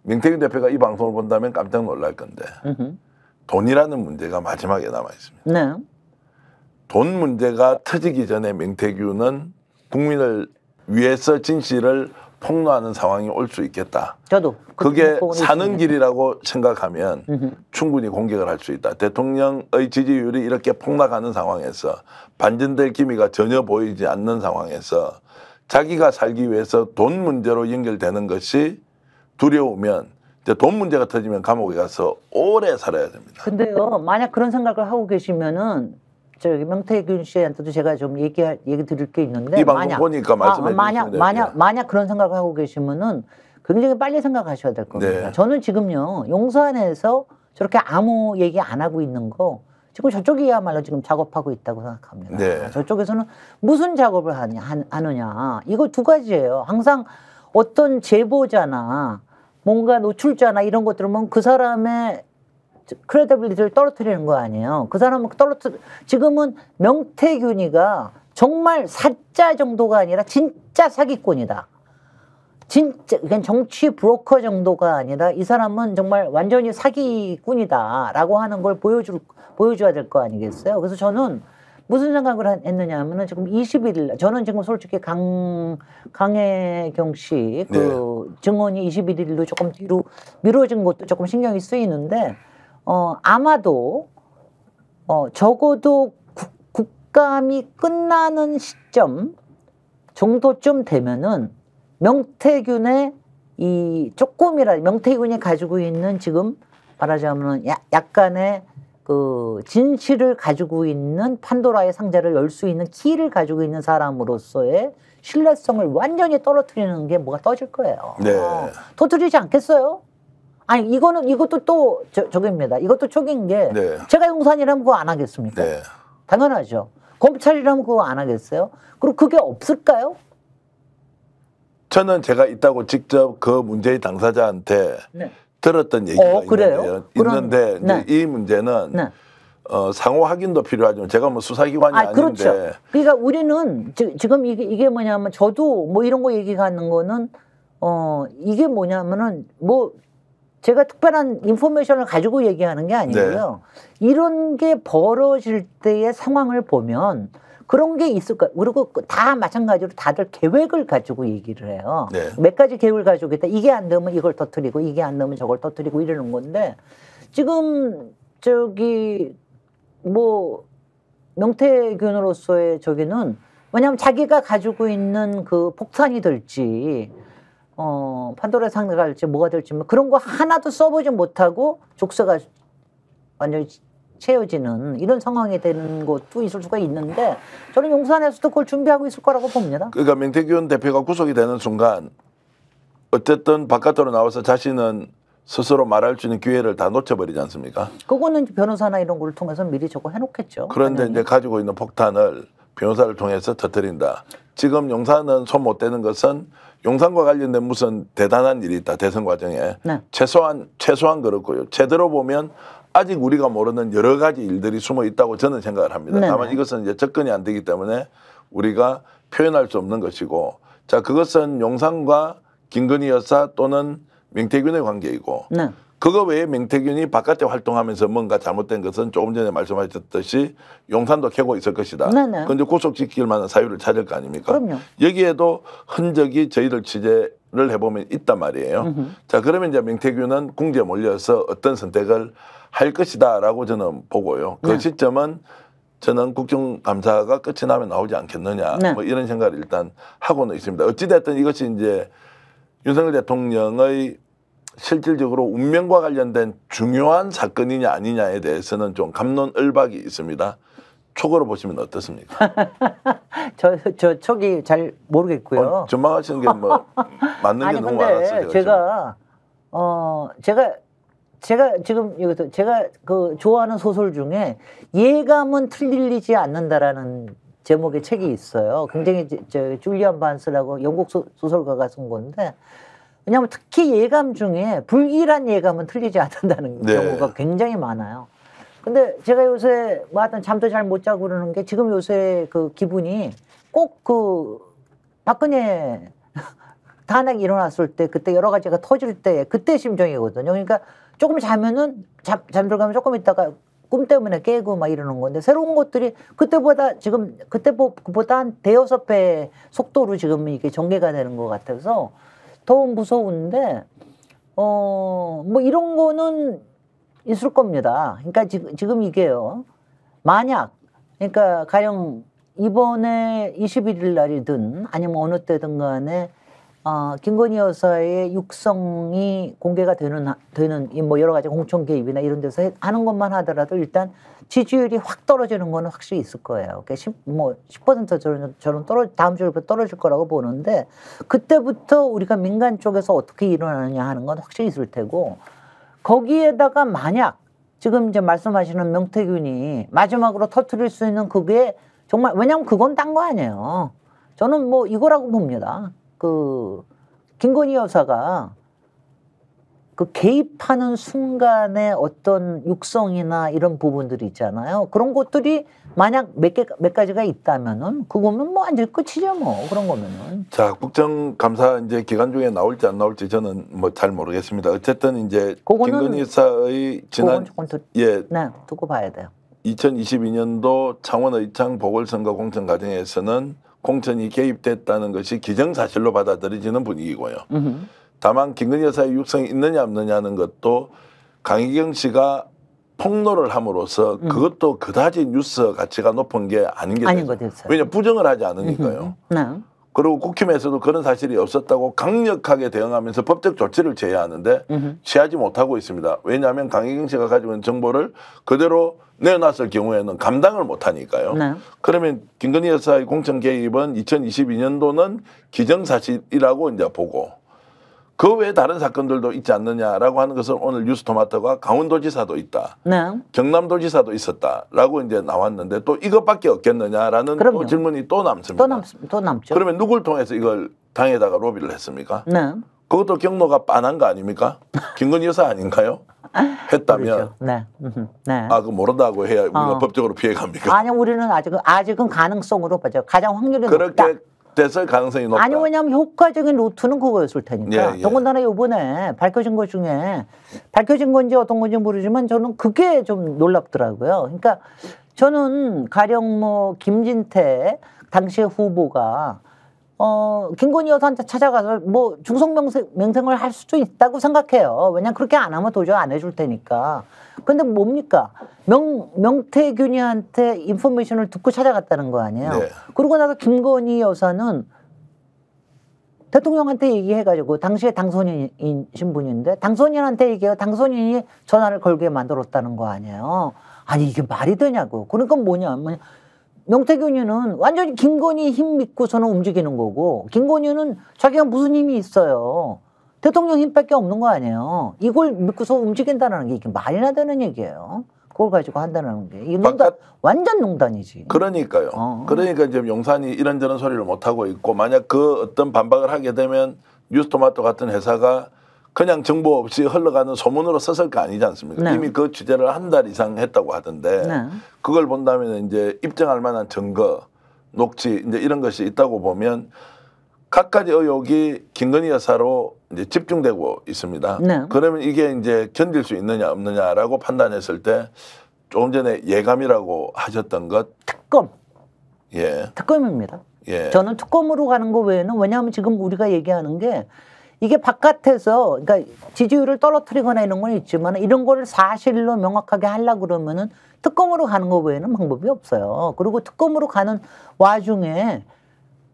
명태균 대표가 이 방송을 본다면 깜짝 놀랄 건데, 돈이라는 문제가 마지막에 남아 있습니다.
네.
돈 문제가 터지기 전에 명태균은 국민을 위해서 진실을 폭로하는 상황이 올 수 있겠다.
저도
그게
보고
사는
있습니다.
길이라고 생각하면 충분히 공격을 할 수 있다. 대통령의 지지율이 이렇게 폭락하는 상황에서, 반전될 기미가 전혀 보이지 않는 상황에서 자기가 살기 위해서 돈 문제로 연결되는 것이 두려우면, 이제 돈 문제가 터지면 감옥에 가서 오래 살아야 됩니다.
근데요, 만약 그런 생각을 하고 계시면은, 저기 명태균 씨한테도 제가 좀 얘기 드릴 게 있는데,
이 방송 보니까 말씀해 주시면 돼요.
만약 그런 생각을 하고 계시면은 굉장히 빨리 생각하셔야 될 겁니다.
네.
저는 지금요, 용산에서 저렇게 아무 얘기 안 하고 있는 거, 지금 저쪽이야말로 지금 작업하고 있다고 생각합니다.
네.
저쪽에서는 무슨 작업을 하느냐. 이거 두 가지예요. 항상 어떤 제보자나 뭔가 노출자나 이런 것들을 보면 그 사람의 크레디빌리티를 떨어뜨리는 거 아니에요. 그 사람은 지금은 명태균이가 정말 사자 정도가 아니라 진짜 사기꾼이다. 진짜 그냥 정치 브로커 정도가 아니라 이 사람은 정말 완전히 사기꾼이다라고 하는 걸 보여줘야 될 거 아니겠어요? 그래서 저는 무슨 생각을 했느냐 하면은 지금 21일, 저는 지금 솔직히 강혜경 씨 그 증언이 21일로 조금 뒤로 미뤄진 것도 조금 신경이 쓰이는데, 아마도 적어도 국감이 끝나는 시점 정도쯤 되면은 명태균의 이 조금이라 명태균이 가지고 있는 지금 말하자면 약간의 그 진실을 가지고 있는 판도라의 상자를 열 수 있는 키를 가지고 있는 사람으로서의 신뢰성을 완전히 떨어뜨리는 게 뭐가 떠질 거예요.
네.
터뜨리지 않겠어요? 아니 이것도 또 저기입니다. 이것도 촉인 게
네.
제가 용산이라면 그거 안 하겠습니까?
네.
당연하죠. 검찰이라면 그거 안 하겠어요? 그리고 그게 없을까요?
저는 제가 있다고 직접 그 문제의 당사자한테
네.
들었던 얘기가
그래요?
있는데
네.
이제 이 문제는
네.
상호 확인도 필요하지만 제가 뭐 수사기관이 아닌데
그렇죠. 그러니까 우리는 지금 이게 뭐냐면 저도 뭐 이런 거 얘기하는 거는 이게 뭐냐면은 뭐 제가 특별한 인포메이션을 가지고 얘기하는 게 아니고요. 이런 게 벌어질 때의 상황을 보면 그런 게 있을 거예요. 그리고 다 마찬가지로 다들 계획을 가지고 얘기를 해요.
네.
몇 가지 계획을 가지고 있다. 이게 안 되면 이걸 터뜨리고 이게 안 되면 저걸 터뜨리고 이러는 건데 지금 저기 뭐 명태균으로서의 저기는 왜냐하면 자기가 가지고 있는 그 폭탄이 될지 판도라의 상자가 될지 뭐가 될지 뭐 그런 거 하나도 써보지 못하고 족쇄가 완전히 채워지는 이런 상황이 되는 것도 있을 수가 있는데 저는 용산에서도 그걸 준비하고 있을 거라고 봅니다.
그러니까 명태균 대표가 구속이 되는 순간 어쨌든 바깥으로 나와서 자신은 스스로 말할 수 있는 기회를 다 놓쳐버리지 않습니까?
그거는 변호사나 이런 걸 통해서 미리 저거 해놓겠죠.
그런데
당연히.
이제 가지고 있는 폭탄을 변호사를 통해서 터뜨린다. 지금 용산은 손 못 대는 것은 용산과 관련된 무슨 대단한 일이 있다. 대선 과정에.
네.
최소한 그렇고요. 제대로 보면 아직 우리가 모르는 여러 가지 일들이 숨어 있다고 저는 생각을 합니다.
네네.
다만 이것은 이제 접근이 안 되기 때문에 우리가 표현할 수 없는 것이고 자 그것은 용산과 김건희 여사 또는 명태균의 관계이고
네.
그거 외에 명태균이 바깥에 활동하면서 뭔가 잘못된 것은 조금 전에 말씀하셨듯이 용산도 캐고 있을 것이다.
네네.
그건 이제 구속시킬 만한 사유를 찾을 거 아닙니까?
그럼요.
여기에도 흔적이 저희들 취재를 해보면 있단 말이에요. 자 그러면 이제 명태균은 궁지에 몰려서 어떤 선택을 할 것이다라고 저는 보고요. 그
네.
시점은 저는 국정감사가 끝이 나면 나오지 않겠느냐
네.
뭐 이런 생각을 일단 하고는 있습니다. 어찌됐든 이것이 이제 윤석열 대통령의 실질적으로 운명과 관련된 중요한 사건이냐 아니냐에 대해서는 좀 갑론을박이 있습니다. 촉으로 보시면 어떻습니까?
저 촉이 잘 모르겠고요.
전망하시는 게 뭐 맞는 게
아니
너무 많아서
근데 제가 지금 여기서 제가 그 좋아하는 소설 중에 예감은 틀리지 않는다라는 제목의 책이 있어요. 굉장히 저 줄리안 반스라고 영국 소설가가 쓴 건데 왜냐하면 특히 예감 중에 불길한 예감은 틀리지 않는다는
네.
경우가 굉장히 많아요. 근데 제가 요새 뭐 하여튼 잠도 잘 못 자고 그러는 게 지금 요새 그 기분이 꼭 그 박근혜 탄핵이 일어났을 때 그때 여러 가지가 터질 때 그때 심정이거든요. 그러니까 조금 자면은 잠들가면 조금 있다가 꿈 때문에 깨고 막 이러는 건데 새로운 것들이 그때보다 지금 그때보다 한 대여섯 배 속도로 지금 이게 전개가 되는 것 같아서 더 무서운데 뭐 이런 거는 있을 겁니다. 그러니까 지금 이게요. 만약 그러니까 가령 이번에 21일 날이든 아니면 어느 때든 간에 김건희 여사의 육성이 공개가 되는 이 뭐 여러 가지 공천 개입이나 이런 데서 하는 것만 하더라도 일단 지지율이 확 떨어지는 거는 확실히 있을 거예요. 그러니까 10% 저는 다음 주부터 떨어질 거라고 보는데 그때부터 우리가 민간 쪽에서 어떻게 일어나느냐 하는 건 확실히 있을 테고 거기에다가 만약 지금 이제 말씀하시는 명태균이 마지막으로 터뜨릴 수 있는 그게 정말 왜냐하면 그건 딴 거 아니에요. 저는 뭐 이거라고 봅니다. 그 김건희 여사가 그 개입하는 순간에 어떤 육성이나 이런 부분들이 있잖아요. 그런 것들이 만약 몇 가지가 있다면은 그거면 뭐 완전 끝이죠 뭐 그런 거면은.
자 국정감사 이제 기간 중에 나올지 안 나올지 저는 뭐 잘 모르겠습니다. 어쨌든 이제 김건희 여사의 지난
네, 두고 봐야 돼요.
2022년도 창원의창 보궐선거 공천 과정에서는 공천이 개입됐다는 것이 기정사실로 받아들여지는 분위기고요. 다만 김건희 여사의 육성이 있느냐 없느냐는 것도 강희경 씨가 폭로를 함으로써 그것도 그다지 뉴스 가치가 높은 게 아닌 게
아닌
되죠.
거 됐어요.
왜냐 부정을 하지 않으니까요.
네.
그리고 국힘에서도 그런 사실이 없었다고 강력하게 대응하면서 법적 조치를 취해야 하는데 취하지 못하고 있습니다. 왜냐하면 강혜경 씨가 가지고 있는 정보를 그대로 내놨을 경우에는 감당을 못하니까요.
네.
그러면 김건희 여사의 공천 개입은 2022년도는 기정사실이라고 이제 보고 그 외에 다른 사건들도 있지 않느냐라고 하는 것은 오늘 뉴스토마토가 강원도지사도 있다.
네.
경남도지사도 있었다라고 이제 나왔는데 또 이것밖에 없겠느냐라는 또 질문이 또 남습니다.
또 남죠.
그러면 누굴 통해서 이걸 당에다가 로비를 했습니까?
네.
그것도 경로가 빤한 거 아닙니까? 김건희 여사 아닌가요? 했다면
네. 네.
아, 그 모른다고 해야 우리가 법적으로 피해갑니까?
아니 우리는 아직은 가능성으로 봐죠. 가장 확률이
그렇게
높다.
됐을 가능성이 높다.
아니 왜냐하면 효과적인 루트는 그거였을 테니까.
예, 예.
더군다나 이번에 밝혀진 것 중에 밝혀진 건지 어떤 건지 모르지만 저는 그게 좀 놀랍더라고요. 그러니까 저는 가령 뭐 김진태 당시의 후보가 김건희 여사한테 찾아가서 뭐 중성명생을 할 수도 있다고 생각해요. 왜냐면 그렇게 안 하면 도저히 안 해줄 테니까. 근데 뭡니까? 명태균이한테 인포메이션을 듣고 찾아갔다는 거 아니에요.
네.
그러고 나서 김건희 여사는 대통령한테 얘기해가지고 당시에 당선인이신 분인데 당선인한테 얘기해서 당선인이 전화를 걸게 만들었다는 거 아니에요. 아니 이게 말이 되냐고. 그러니까 뭐냐면 명태균이는 완전히 김건희 힘 믿고서는 움직이는 거고 김건희는 자기가 무슨 힘이 있어요. 대통령 힘밖에 없는 거 아니에요. 이걸 믿고서 움직인다는 게 이게 말이나 되는 얘기예요. 그걸 가지고 한다는 게 이게 완전 농단이지.
그러니까요. 그러니까 이제 용산이 이런저런 소리를 못 하고 있고 만약 그 어떤 반박을 하게 되면 뉴스토마토 같은 회사가 그냥 정보 없이 흘러가는 소문으로 썼을 거 아니지 않습니까?
네.
이미 그 취재를 한 달 이상 했다고 하던데
네.
그걸 본다면 이제 입증할 만한 증거, 녹취 이제 이런 것이 있다고 보면 갖가지 의혹이 김건희 여사로 이제 집중되고 있습니다.
네.
그러면 이게 이제 견딜 수 있느냐 없느냐라고 판단했을 때 조금 전에 예감이라고 하셨던 것
특검.
예.
특검입니다.
예.
저는 특검으로 가는 거 외에는 왜냐하면 지금 우리가 얘기하는 게 이게 바깥에서 그러니까 지지율을 떨어뜨리거나 이런 건 있지만 이런 걸 사실로 명확하게 하려고 그러면은 특검으로 가는 거 외에는 방법이 없어요. 그리고 특검으로 가는 와중에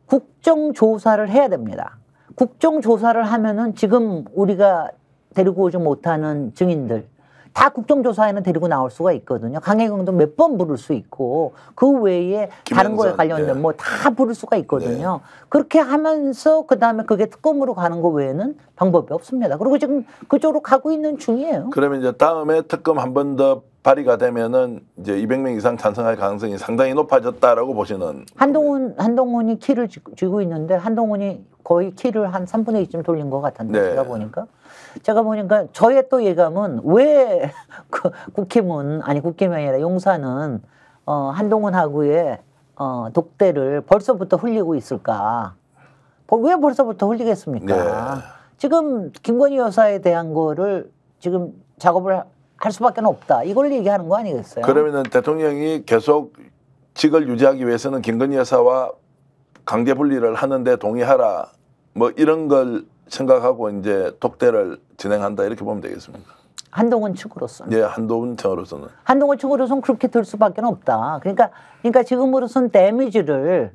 국정조사를 해야 됩니다. 국정조사를 하면은 지금 우리가 데리고 오지 못하는 증인들 다 국정조사에는 데리고 나올 수가 있거든요. 강혜경도 몇 번 부를 수 있고 그 외에 다른 거에 관련된
예.
뭐 다 부를 수가 있거든요. 그렇게 하면서 그다음에 그게 특검으로 가는 거 외에는 방법이 없습니다. 그리고 지금 그쪽으로 가고 있는 중이에요.
그러면 이제 다음에 특검 한 번 더 발의가 되면은 이제 200명 이상 찬성할 가능성이 상당히 높아졌다라고 보시는.
한동훈이 키를 쥐고 있는데 한동훈이 거의 키를 한 3분의 2쯤 돌린 것 같은데
네.
제가 보니까 저의 또 예감은 왜 그 국힘이 아니라 용산은 한동훈하고의 독대를 벌써부터 흘리고 있을까? 왜 벌써부터 흘리겠습니까?
네.
지금 김건희 여사에 대한 거를 지금 작업을 할 수밖에 없다. 이걸 얘기하는 거 아니겠어요?
그러면은 대통령이 계속 직을 유지하기 위해서는 김건희 여사와 강제 분리를 하는데 동의하라. 뭐 이런 걸 생각하고 이제 독대를 진행한다 이렇게 보면 되겠습니까?
한동훈 측으로서는.
예, 한동훈 측으로서는.
한동훈 측으로서는 그렇게 될 수밖에 없다. 그러니까 지금으로선 데미지를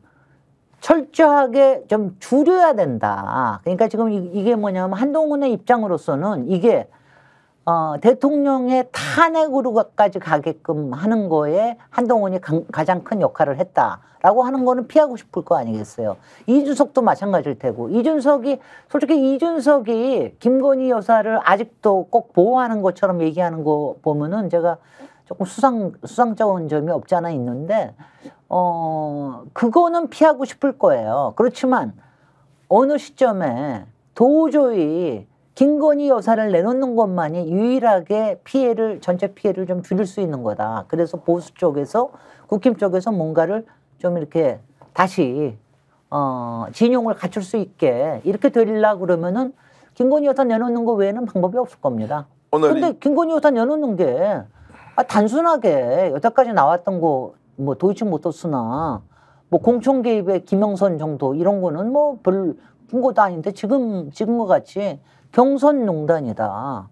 철저하게 좀 줄여야 된다. 그러니까 지금 이게 뭐냐면 한동훈의 입장으로서는 이게 대통령의 탄핵으로까지 가게끔 하는 거에 한동훈이 가장 큰 역할을 했다라고 하는 거는 피하고 싶을 거 아니겠어요. 이준석도 마찬가지일 테고 솔직히 이준석이 김건희 여사를 아직도 꼭 보호하는 것처럼 얘기하는 거 보면은 제가 조금 수상쩍은 점이 없지 않아 있는데 그거는 피하고 싶을 거예요. 그렇지만 어느 시점에 도저히 김건희 여사를 내놓는 것만이 유일하게 전체 피해를 좀 줄일 수 있는 거다. 그래서 보수 쪽에서, 국힘 쪽에서 뭔가를 좀 이렇게 다시, 진용을 갖출 수 있게 이렇게 되려고 그러면은 김건희 여사 내놓는 거 외에는 방법이 없을 겁니다. 근데 김건희 여사 내놓는 게 단순하게 여태까지 나왔던 거, 뭐 도이치모터스나 뭐 공천 개입의 김영선 정도 이런 거는 뭐 별 근거도 아닌데 지금과 같이 경선농단이다.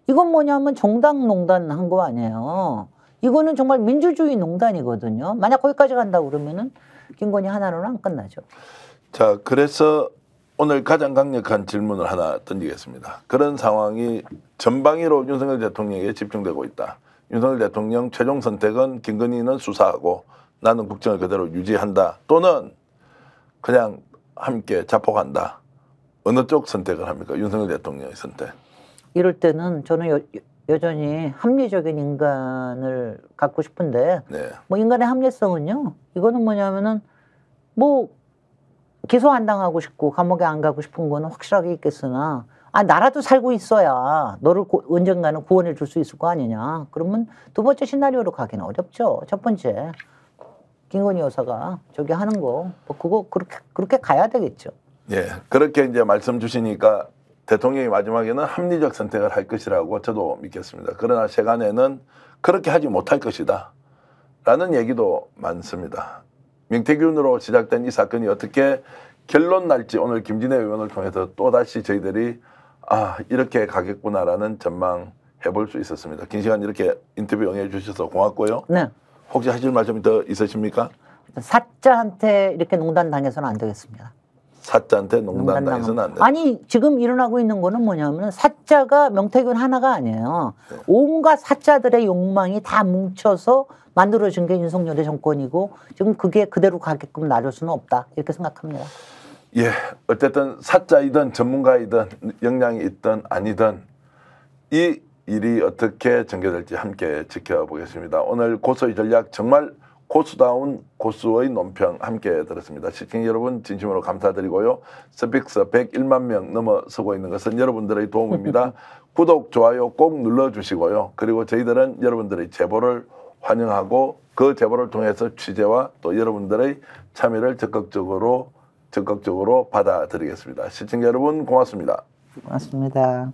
이건 뭐냐면 정당농단 한 거 아니에요. 이거는 정말 민주주의 농단이거든요. 만약 거기까지 간다고 그러면은 김건희 하나로는 안 끝나죠.
자, 그래서 오늘 가장 강력한 질문을 하나 던지겠습니다. 그런 상황이 전방위로 윤석열 대통령에게 집중되고 있다. 윤석열 대통령 최종 선택은 김건희는 수사하고 나는 국정을 그대로 유지한다. 또는 그냥 함께 자폭한다. 어느 쪽 선택을 합니까? 윤석열 대통령의 선택.
이럴 때는 저는 여전히 합리적인 인간을 갖고 싶은데
네.
뭐 인간의 합리성은요. 이거는 뭐냐면은 뭐 기소 안 당하고 싶고 감옥에 안 가고 싶은 거는 확실하게 있겠으나 나라도 살고 있어야 너를 언젠가는 구원해 줄 수 있을 거 아니냐. 그러면 두 번째 시나리오로 가기는 어렵죠. 첫 번째 김건희 여사가 저기 하는 거 뭐 그거 그렇게 가야 되겠죠.
예, 그렇게 이제 말씀 주시니까 대통령이 마지막에는 합리적 선택을 할 것이라고 저도 믿겠습니다. 그러나 세간에는 그렇게 하지 못할 것이다 라는 얘기도 많습니다. 명태균으로 시작된 이 사건이 어떻게 결론 날지 오늘 김진애 의원을 통해서 또다시 저희들이 이렇게 가겠구나라는 전망 해볼 수 있었습니다. 긴 시간 이렇게 인터뷰 응해 주셔서 고맙고요.
네.
혹시 하실 말씀이 더 있으십니까?
사자한테 이렇게 농단 당해서는 안 되겠습니다.
사자한테 농단 당해서는 안 된다.
아니 지금 일어나고 있는 거는 뭐냐면 사자가 명태균 하나가 아니에요.
네.
온갖 사자들의 욕망이 다 뭉쳐서 만들어진 게 윤석열의 정권이고 지금 그게 그대로 가게끔 놔둘 수는 없다 이렇게 생각합니다.
예, 어쨌든 사자이든 전문가이든 역량이 있든 아니든 이 일이 어떻게 전개될지 함께 지켜보겠습니다. 오늘 고수의 전략 정말 고수다운 고수의 논평 함께 들었습니다. 시청자 여러분 진심으로 감사드리고요. 스픽스 101만 명 넘어서고 있는 것은 여러분들의 도움입니다. 구독, 좋아요 꼭 눌러주시고요. 그리고 저희들은 여러분들의 제보를 환영하고 그 제보를 통해서 취재와 또 여러분들의 참여를 적극적으로 받아드리겠습니다. 시청자 여러분 고맙습니다.
고맙습니다.